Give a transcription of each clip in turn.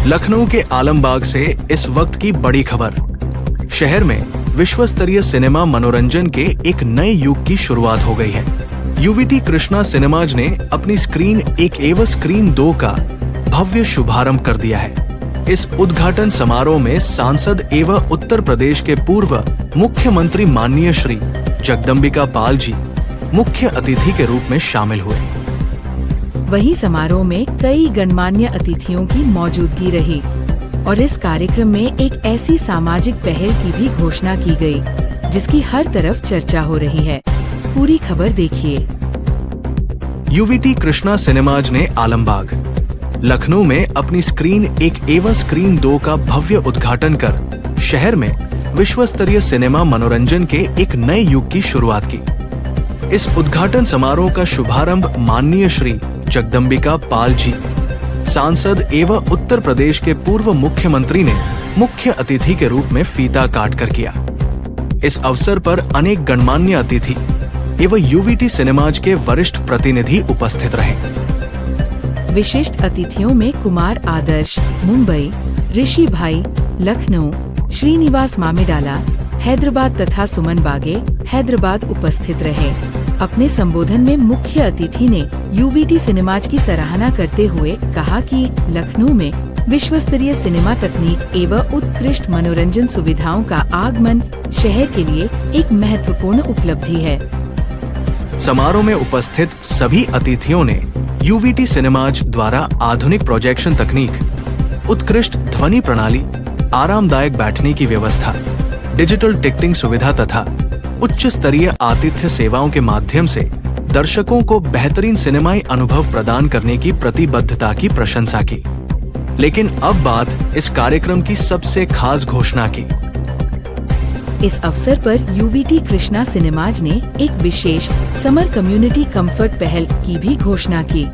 लखनऊ के आलमबाग से इस वक्त की बड़ी खबर। शहर में विश्व स्तरीय सिनेमा मनोरंजन के एक नए युग की शुरुआत हो गई है। यूवीटी कृष्णा सिनेमाज ने अपनी स्क्रीन 1 एवं स्क्रीन 2 का भव्य शुभारंभ कर दिया है। इस उद्घाटन समारोह में सांसद एवं उत्तर प्रदेश के पूर्व मुख्यमंत्री माननीय श्री जगदम्बिका पाल जी मुख्य अतिथि के रूप में शामिल हुए। वहीं समारोह में कई गणमान्य अतिथियों की मौजूदगी रही और इस कार्यक्रम में एक ऐसी सामाजिक पहल की भी घोषणा की गई जिसकी हर तरफ चर्चा हो रही है। पूरी खबर देखिए। यूवीटी कृष्णा सिनेमाज ने आलमबाग, लखनऊ में अपनी स्क्रीन 1 एवं स्क्रीन 2 का भव्य उद्घाटन कर शहर में विश्व स्तरीय सिनेमा मनोरंजन के एक नए युग की शुरुआत की। इस उद्घाटन समारोह का शुभारंभ माननीय श्री जगदम्बिका पाल जी, सांसद एवं उत्तर प्रदेश के पूर्व मुख्यमंत्री ने मुख्य अतिथि के रूप में फीता काट कर किया। इस अवसर पर अनेक गणमान्य अतिथि एवं यूवीटी सिनेमाज के वरिष्ठ प्रतिनिधि उपस्थित रहे। विशिष्ट अतिथियों में कुमार आदर्श मुंबई, ऋषि भाई लखनऊ, श्रीनिवास मामेडाला हैदराबाद तथा सुमन बागे हैदराबाद उपस्थित रहे। अपने संबोधन में मुख्य अतिथि ने यूवीटी सिनेमाज की सराहना करते हुए कहा कि लखनऊ में विश्व स्तरीय सिनेमा तकनीक एवं उत्कृष्ट मनोरंजन सुविधाओं का आगमन शहर के लिए एक महत्वपूर्ण उपलब्धि है। समारोह में उपस्थित सभी अतिथियों ने यूवीटी सिनेमाज द्वारा आधुनिक प्रोजेक्शन तकनीक, उत्कृष्ट ध्वनि प्रणाली, आरामदायक बैठने की व्यवस्था, डिजिटल टिकटिंग सुविधा तथा उच्च स्तरीय आतिथ्य सेवाओं के माध्यम से दर्शकों को बेहतरीन सिनेमाई अनुभव प्रदान करने की प्रतिबद्धता की प्रशंसा की। लेकिन अब बात इस कार्यक्रम की सबसे खास घोषणा की। इस अवसर पर यूवीटी कृष्णा सिनेमाज ने एक विशेष समर कम्युनिटी कंफर्ट पहल की भी घोषणा की।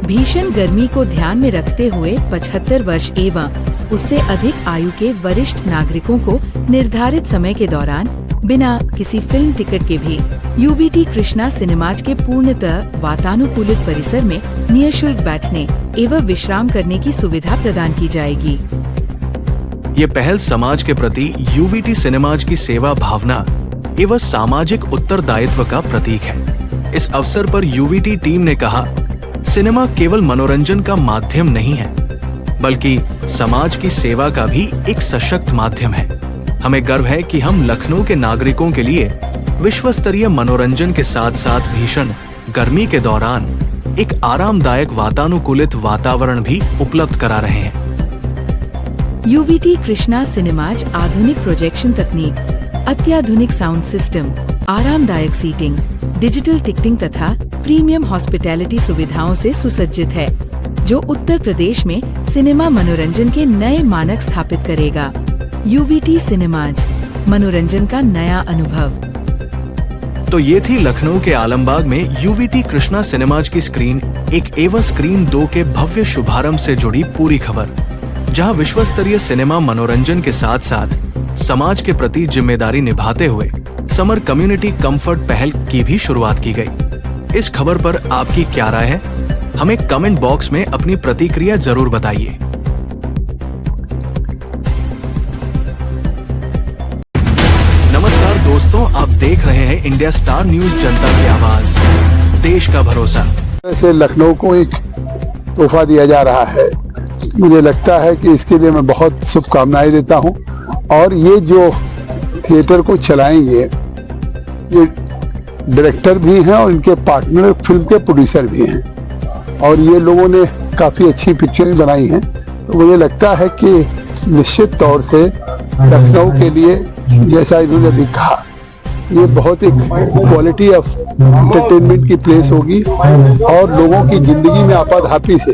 भीषण गर्मी को ध्यान में रखते हुए 75 वर्ष एवं उससे अधिक आयु के वरिष्ठ नागरिकों को निर्धारित समय के दौरान बिना किसी फिल्म टिकट के भी यूवीटी कृष्णा सिनेमाज के पूर्णतः वातानुकूलित परिसर में निःशुल्क बैठने एवं विश्राम करने की सुविधा प्रदान की जाएगी। ये पहल समाज के प्रति यूवीटी सिनेमाज की सेवा भावना एवं सामाजिक उत्तरदायित्व का प्रतीक है। इस अवसर पर यूवीटी टीम ने कहा, सिनेमा केवल मनोरंजन का माध्यम नहीं है, बल्कि समाज की सेवा का भी एक सशक्त माध्यम है। हमें गर्व है कि हम लखनऊ के नागरिकों के लिए विश्व स्तरीय मनोरंजन के साथ साथ भीषण गर्मी के दौरान एक आरामदायक वातानुकूलित वातावरण भी उपलब्ध करा रहे हैं। यूवीटी कृष्णा सिनेमाज आधुनिक प्रोजेक्शन तकनीक, अत्याधुनिक साउंड सिस्टम, आरामदायक सीटिंग, डिजिटल टिकटिंग तथा प्रीमियम हॉस्पिटैलिटी सुविधाओं से सुसज्जित है, जो उत्तर प्रदेश में सिनेमा मनोरंजन के नए मानक स्थापित करेगा। यूवीटी सिनेमाज, मनोरंजन का नया अनुभव। तो ये थी लखनऊ के आलमबाग में यूवीटी कृष्णा सिनेमाज की स्क्रीन 1 एवं स्क्रीन 2 के भव्य शुभारंभ से जुड़ी पूरी खबर, जहां विश्व स्तरीय सिनेमा मनोरंजन के साथ साथ समाज के प्रति जिम्मेदारी निभाते हुए समर कम्युनिटी कंफर्ट पहल की भी शुरुआत की गई। इस खबर पर आपकी क्या राय है? हमें कमेंट बॉक्स में अपनी प्रतिक्रिया जरूर बताइए। नमस्कार दोस्तों, आप देख रहे हैं इंडिया स्टार न्यूज, जनता की आवाज, देश का भरोसा। ऐसे लखनऊ को एक तोहफा दिया जा रहा है। मुझे लगता है कि इसके लिए मैं बहुत शुभकामनाएं देता हूं। और ये जो थिएटर को चलाएंगे, ये डायरेक्टर भी हैं और इनके पार्टनर फिल्म के प्रोड्यूसर भी हैं, और ये लोगों ने काफ़ी अच्छी पिक्चरें बनाई हैं। तो मुझे लगता है कि निश्चित तौर से लखनऊ के लिए, जैसा इन्होंने भी कहा, ये बहुत एक क्वालिटी ऑफ एंटरटेनमेंट की प्लेस होगी और लोगों की जिंदगी में आपाधापी से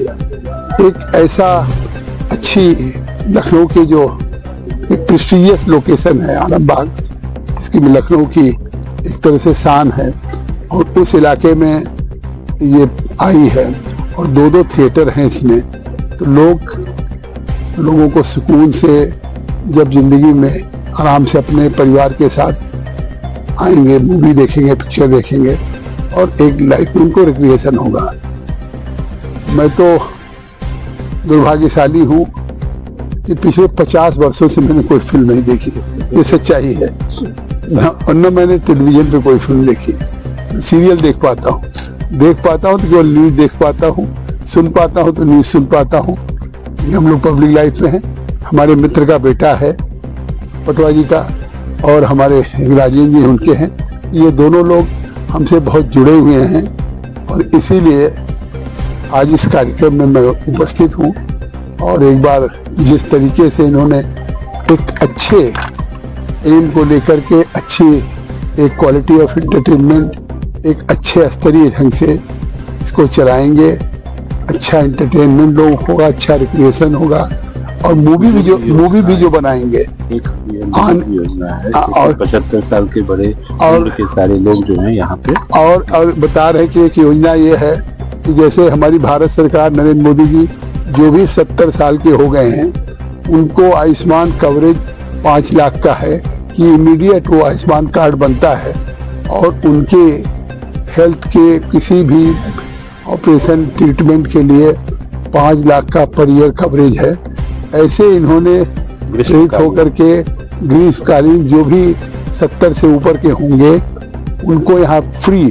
एक ऐसा अच्छी लखनऊ की जो एक प्रेस्टिजियस लोकेशन है आलमबाग, इसकी भी लखनऊ की एक तरह से शान है, और उस इलाके में ये आई है और 2 थिएटर हैं इसमें। तो लोगों को सुकून से जब जिंदगी में आराम से अपने परिवार के साथ आएंगे, मूवी देखेंगे, पिक्चर देखेंगे, और एक लाइफ में उनको रिक्रिएशन होगा। मैं तो दुर्भाग्यशाली हूँ कि पिछले 50 वर्षों से मैंने कोई फिल्म नहीं देखी, ये सच्चाई है। और न मैंने टेलीविजन पे कोई फिल्म देखी। सीरियल देख पाता हूँ तो केवल न्यूज देख पाता हूँ, सुन पाता हूँ तो न्यूज सुन पाता हूँ। हम लोग पब्लिक लाइफ में हैं। हमारे मित्र का बेटा है पटवा जी का, और हमारे राजेंद्र जी उनके हैं। ये दोनों लोग हमसे बहुत जुड़े हुए हैं और इसीलिए आज इस कार्यक्रम में मैं उपस्थित हूँ। और एक बार जिस तरीके से इन्होंने एक अच्छे एम को लेकर के अच्छी एक क्वालिटी ऑफ एंटरटेनमेंट, एक अच्छे स्तरीय ढंग से इसको चलाएंगे, अच्छा एंटरटेनमेंट लोग होगा, अच्छा रिक्रिएशन होगा, और मूवी भी जो बनाएंगे एक योजना है और 75 साल के बड़े और के सारे लोग जो हैं यहाँ पे और बता रहे कि एक योजना ये है कि जैसे हमारी भारत सरकार नरेंद्र मोदी जी जो भी 70 साल के हो गए हैं उनको आयुष्मान कवरेज 5 लाख का है कि इमीडिएट वो आयुष्मान कार्ड बनता है और उनके हेल्थ के किसी भी ऑपरेशन ट्रीटमेंट के लिए 5 लाख का पर ईयर कवरेज है। ऐसे इन्होंने प्रेरित होकर के ग्रीष्मकालीन जो भी 70 से ऊपर के होंगे उनको यहाँ फ्री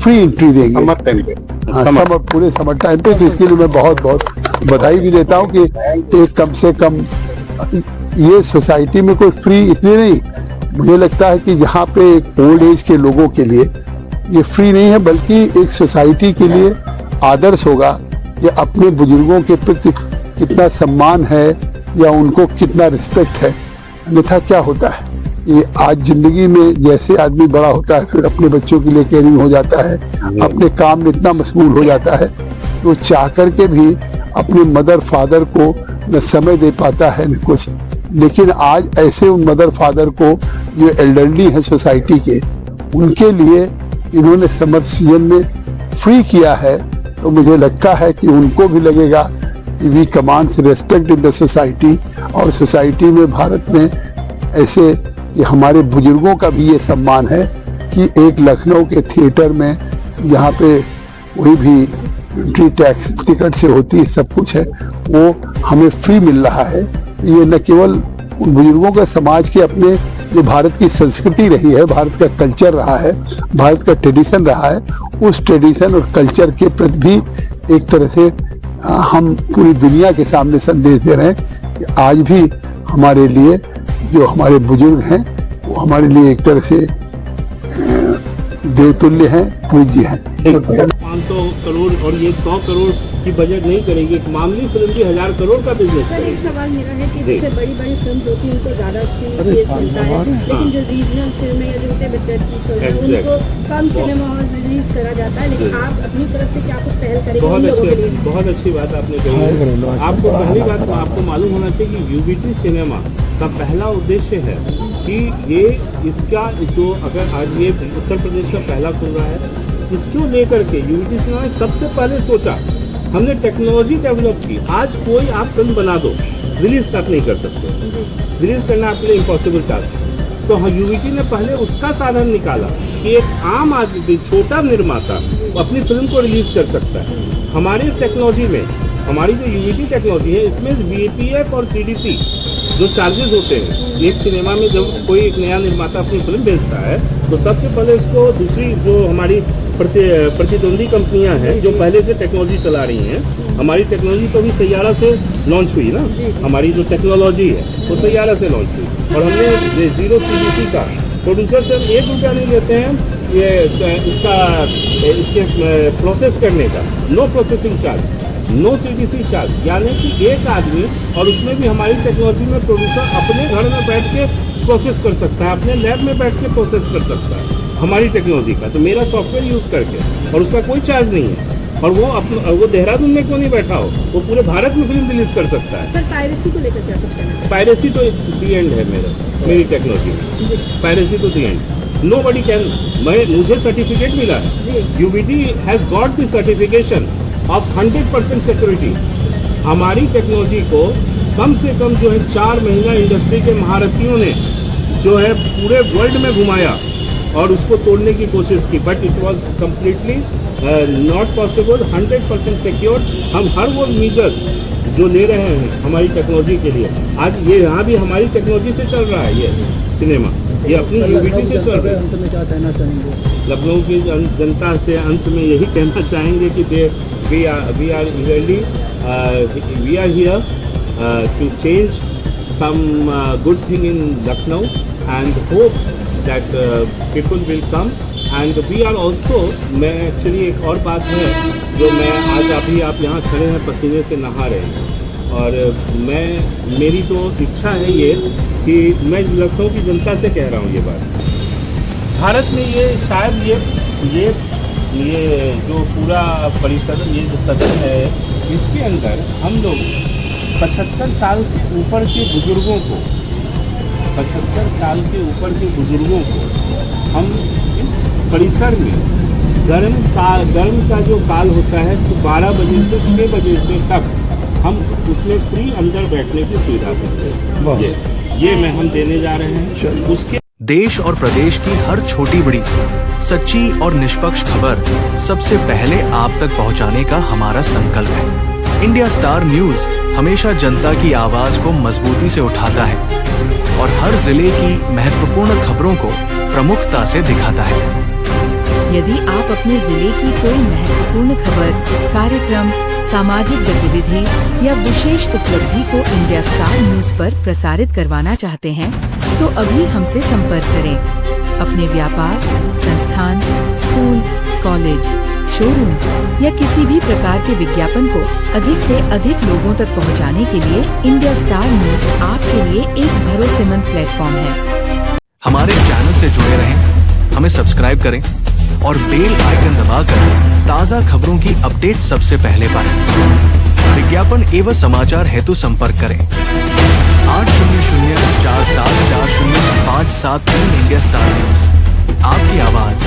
एंट्री देंगे। हाँ, पूरे समर टाइम पे। तो इसके लिए मैं बहुत बधाई भी देता हूँ कि एक कम से कम ये सोसाइटी में कोई फ्री इसलिए नहीं, मुझे लगता है कि जहाँ पे ओल्ड एज के लोगों के लिए ये फ्री नहीं है बल्कि एक सोसाइटी के लिए आदर्श होगा कि अपने बुजुर्गों के प्रति कितना सम्मान है या उनको कितना रिस्पेक्ट है। अन्यथा क्या होता है, ये आज जिंदगी में जैसे आदमी बड़ा होता है फिर अपने बच्चों के लिए केयरिंग हो जाता है, अपने काम में इतना मशगूल हो जाता है तो चाह करके भी अपने मदर फादर को न समय दे पाता है न कुछ। लेकिन आज ऐसे उन मदर फादर को जो एल्डरली है सोसाइटी के, उनके लिए इन्होंने समर सीजन में फ्री किया है। तो मुझे लगता है कि उनको भी लगेगा कि we commands respect in the society, और सोसाइटी में भारत में ऐसे कि हमारे बुजुर्गों का भी ये सम्मान है कि एक लखनऊ के थिएटर में जहाँ पे कोई भी एंट्री टैक्स टिकट से होती है, सब कुछ है, वो हमें फ्री मिल रहा है। ये न केवल उन बुजुर्गों का समाज के अपने जो भारत की संस्कृति रही है, भारत का कल्चर रहा है, भारत का ट्रेडिशन रहा है, उस ट्रेडिशन और कल्चर के प्रति भी एक तरह से हम पूरी दुनिया के सामने संदेश दे रहे हैं कि आज भी हमारे लिए जो हमारे बुजुर्ग हैं वो हमारे लिए एक तरह से देवतुल्य हैं, पूज्य हैं। 500 करोड़ और ये 100 करोड़ की बजट नहीं करेगी, एक मामूली फिल्म भी 1000 करोड़ का बिजनेस सर, एक सवाल मेरा है कि जैसे बड़ी फिल्म होती है उनको ज्यादा स्क्रीन स्पेस मिलता है, लेकिन जो रीजनल फिल्म है या जो छोटे बजट की फिल्म है उनको कम सिनेमा हॉल रिलीज करा जाता है। लेकिन आप अपनी तरफ से क्या कुछ पहल करेंगे? बहुत अच्छी बात आपने कही है। आपको पहली बात आपको मालूम होना चाहिए कि यूवीटी सिनेमा का पहला उद्देश्य है कि ये इसका जो अगर आज ये उत्तर प्रदेश का पहला खुल रहा है, इसको लेकर के यूवीटी सिनेमा ने सबसे पहले सोचा, हमने टेक्नोलॉजी डेवलप की। आज कोई आप फिल्म बना दो, रिलीज तक नहीं कर सकते, रिलीज करना आपके लिए इम्पॉसिबल टास्क है। तो हाँ, यूवीटी ने पहले उसका साधन निकाला कि एक आम आदमी, छोटा निर्माता अपनी फिल्म को रिलीज कर सकता है। हमारी टेक्नोलॉजी में, हमारी जो यूवीटी टेक्नोलॉजी है, इसमें बीपीएफ और सीडीसी जो चार्जेस होते हैं, एक सिनेमा में जब कोई एक नया निर्माता अपनी फिल्म बेचता है तो सबसे पहले उसको दूसरी जो हमारी प्रतिद्वंदी कंपनियां हैं जो पहले से टेक्नोलॉजी चला रही हैं, हमारी टेक्नोलॉजी तो भी सैयारा से लॉन्च हुई ना, हमारी जो टेक्नोलॉजी है वो सैयारा से लॉन्च हुई, और हमने 0 सीडीसी का प्रोड्यूसर से 1 रुपया नहीं लेते हैं ये इसके प्रोसेस करने का, no processing charge, no CDC charge. यानी कि एक आदमी, और उसमें भी हमारी टेक्नोलॉजी में प्रोड्यूसर अपने घर में बैठ के प्रोसेस कर सकता है, अपने लैब में बैठ के प्रोसेस कर सकता है हमारी टेक्नोलॉजी का। तो मेरा सॉफ्टवेयर यूज़ करके, और उसका कोई चार्ज नहीं है, और वो देहरादून में क्यों नहीं बैठा हो, वो पूरे भारत में फिल्म रिलीज कर सकता है। सर, पायरेसी को लेकर क्या कुछ कहना है? पायरेसी तो दी एंड है मेरी टेक्नोलॉजी में, पायरेसी तो दी एंड। नोबडी कैन, मुझे सर्टिफिकेट मिला है, UVT has got the certification of 100% security. हमारी टेक्नोलॉजी को कम से कम जो है 4 महीना इंडस्ट्री के महारथियों ने जो है पूरे वर्ल्ड में घुमाया और उसको तोड़ने की कोशिश की, but it was completely not possible, 100% secure. हम हर वो मीजर्स जो ले रहे हैं हमारी टेक्नोलॉजी के लिए। आज ये यहाँ भी हमारी टेक्नोलॉजी से चल रहा है ये सिनेमा, ये अपनी यूवीटी से चल रहा है। अंत में क्या कहना चाहेंगे? लखनऊ की जनता से अंत में यही कहना चाहेंगे कि we are here to change some good thing in Lucknow and hope that people will come and we are also, मैं एक्चुअली एक और बात है जो मैं आज अभी आप यहाँ खड़े हैं पसीने से नहा रहे हैं और मेरी तो इच्छा है ये कि मैं लखनऊ की जनता से कह रहा हूँ ये बात, भारत में ये शायद ये जो पूरा परिसर, ये जो सदन है, इसके अंदर हम लोग 75 साल के ऊपर के बुजुर्गों को 75 साल के ऊपर के बुजुर्गों को हम इस परिसर में गर्म का जो काल होता है तो 12 बजे से 6 बजे से तक हम उसमें फ्री अंदर बैठने की सुविधा देते हैं। ये मैं हम देने जा रहे हैं। उसके देश और प्रदेश की हर छोटी बड़ी सच्ची और निष्पक्ष खबर सबसे पहले आप तक पहुंचाने का हमारा संकल्प है। इंडिया स्टार न्यूज हमेशा जनता की आवाज को मजबूती से उठाता है और हर जिले की महत्वपूर्ण खबरों को प्रमुखता से दिखाता है। यदि आप अपने जिले की कोई महत्वपूर्ण खबर, कार्यक्रम, सामाजिक गतिविधि या विशेष उपलब्धि को इंडिया स्टार न्यूज पर प्रसारित करवाना चाहते हैं तो अभी हमसे संपर्क करें। अपने व्यापार, संस्थान, स्कूल, कॉलेज, शोरूम या किसी भी प्रकार के विज्ञापन को अधिक से अधिक लोगों तक पहुंचाने के लिए इंडिया स्टार न्यूज आपके लिए एक भरोसेमंद प्लेटफॉर्म है। हमारे चैनल से जुड़े रहें, हमें सब्सक्राइब करें और बेल आइकन दबाकर ताज़ा खबरों की अपडेट सबसे पहले पाएं। विज्ञापन एवं समाचार हेतु संपर्क करें 800 4740 573 इंडिया स्टार न्यूज। आपकी आवाज